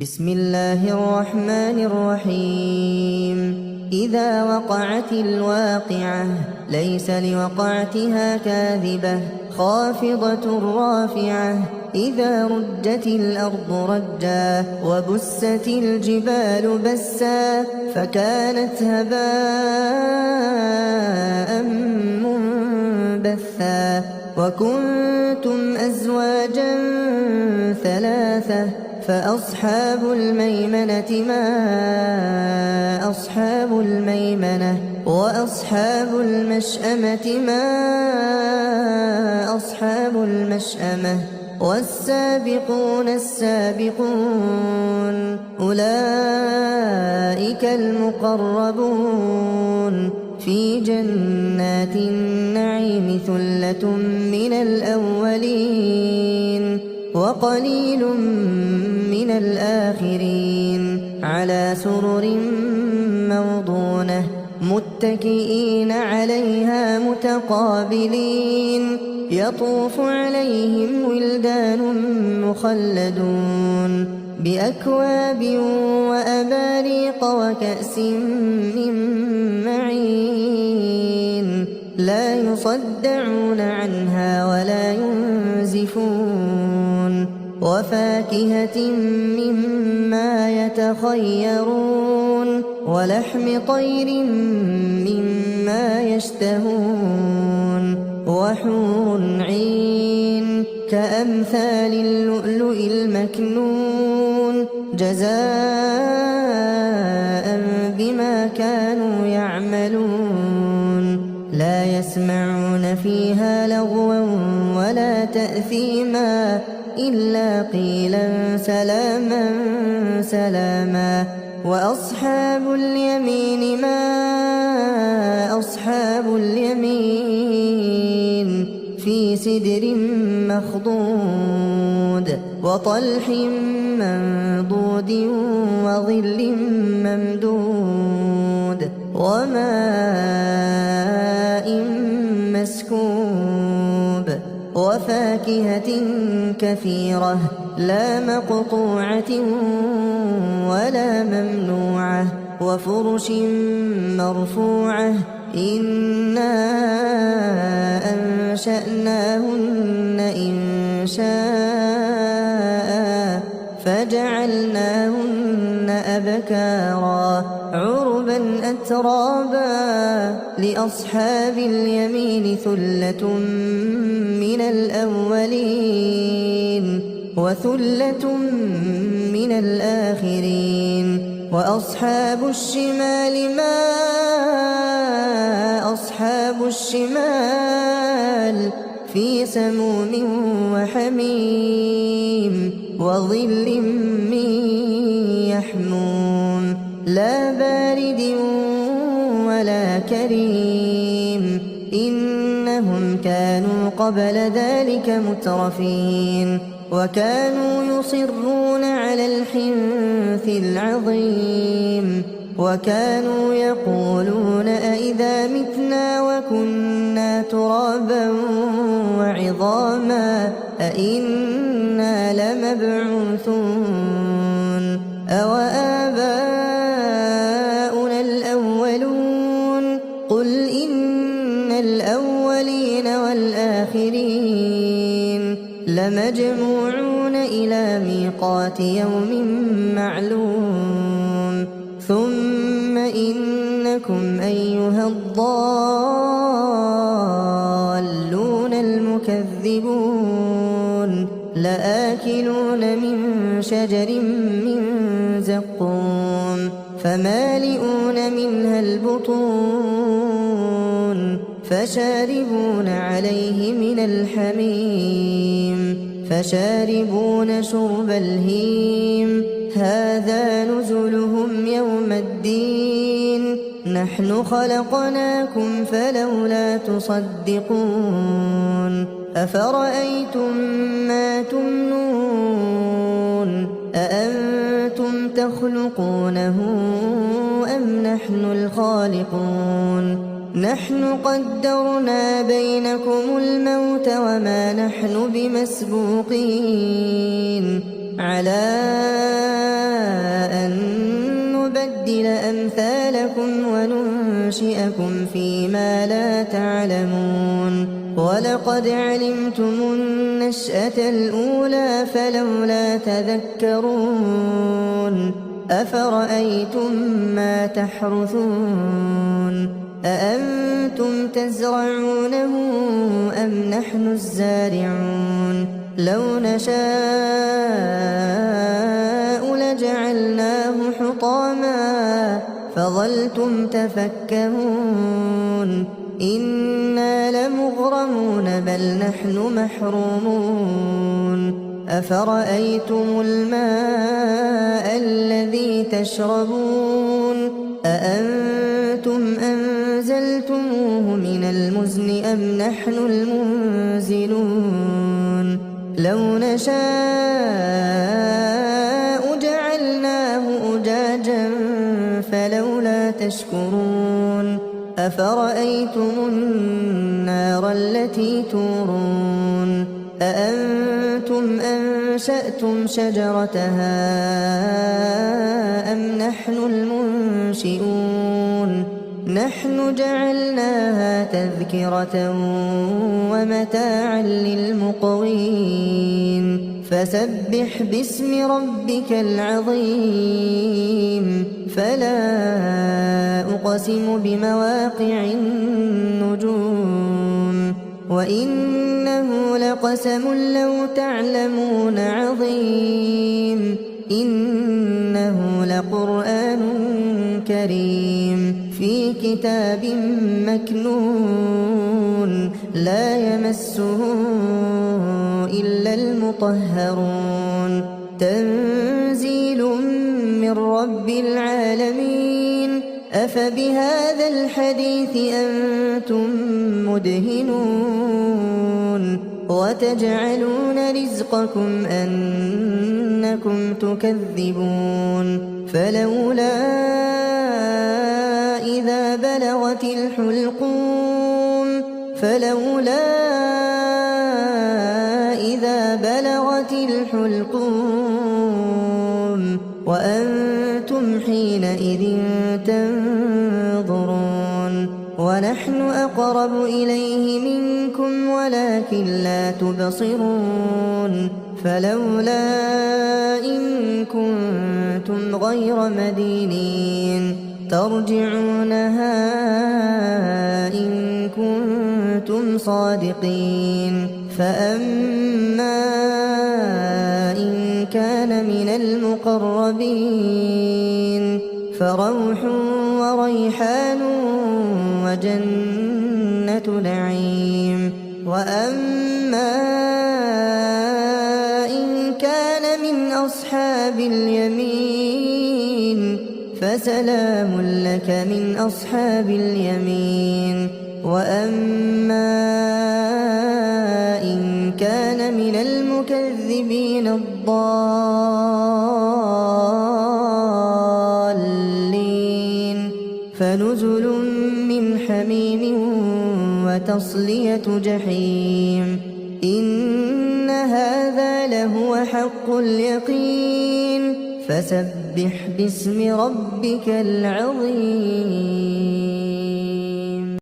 بسم الله الرحمن الرحيم. إذا وقعت الواقعة ليس لوقعتها كاذبة خافضة رافعة. إذا رجت الأرض رجا وبست الجبال بسا فكانت هباء منبثا. وكنتم أزواجا ثلاثة فأصحاب الميمنة ما أصحاب الميمنة وأصحاب المشأمة ما أصحاب المشأمة والسابقون السابقون أولئك المقربون في جنات النعيم ثلة من الأولين وقليل من الآخرين على سرر موضونة متكئين عليها متقابلين يطوف عليهم ولدان مخلدون بأكواب وأباريق وكأس من معين لا يصدعون عنها ولا ينزفون وفاكهة مما يتخيرون ولحم طير مما يشتهون وحور عين كأمثال اللؤلؤ المكنون جزاء بما كانوا يعملون لا يسمعون فيها لغوا ولا تأثيما إلا قيلا سلاما سلاما. وأصحاب اليمين ما أصحاب اليمين في سدر مخضود وطلح منضود وظل ممدود وماء مسكوب وفاكهة كثيرة لا مقطوعة ولا ممنوعة وفرش مرفوعة إنا أنشأناهن إنشاء فجعلناهن أبكارا عربا أترابا لأصحاب اليمين ثلة من الأولين وثلة من الآخرين. وأصحاب الشمال ما أصحاب الشمال في سموم وحميم وظل من يحموم لا بارد ولا كريم إنهم كانوا قبل ذلك مترفين وكانوا يصرون على الحنث العظيم وكانوا يقولون أئذا متنا وكنا ترابا وعظاما أئنا لمبعوثون أو آباؤنا الأولون قل إن الأولين والآخرين لمجموعون إلى ميقات يوم معلوم ثم إنكم أيها الضالون المكذبون لآكلون من شجر من زقوم فمالئون منها البطون فشاربون عليه من الحميم فشاربون شرب الهيم هذا نزلهم يوم الدين نحن خلقناكم فلولا تصدقون أفرأيتم ما تمنون أأنتم تخلقونه أم نحن الخالقون نحن قدرنا بينكم الموت وما نحن بمسبوقين على نسألكم وننشئكم فيما لا تعلمون ولقد علمتم النشأة الأولى فلولا تذكرون أفرأيتم ما تحرثون أأنتم تزرعونه أم نحن الزارعون لو نشاء لجعلناه حطاما فظلتم تفكهون إنا لمغرمون بل نحن محرومون أفرأيتم الماء الذي تشربون أأنتم أنزلتموه من المزن أم نحن المنزلون لو نشاء جعلناه أجاجا فلولا تشكرون أفرأيتم النار التي تورون أأنتم أنشأتم شجرتها أم نحن المنشئون نحن جعلناها تذكرة ومتاعا للمقوين فسبح باسم ربك العظيم فلا أقسم بمواقع النجوم وإنه لقسم لو تعلمون عظيم إنه لقرآن كريم في كتاب مكنون لا يمسه إلا المطهرون تنزيل من رب العالمين أفبهذا الحديث أنتم مدهنون وتجعلون رزقكم أنكم تكذبون فلولا إذا بلغت الحلقوم وأنتم حينئذ تنظرون ونحن أقرب إليه منكم ولكن لا تبصرون فلولا إن كنتم غير مدينين ترجعونها إن كنتم صادقين فأما إن كان من المقربين فروح وريحان وجنة نعيم وأما إن كان من أصحاب اليمين فسلام لك من أصحاب اليمين وأما إن كان من المكذبين الضالين فنزل من حميم وتصلية جحيم إن هذا لهو حق اليقين فسبح باسم ربك العظيم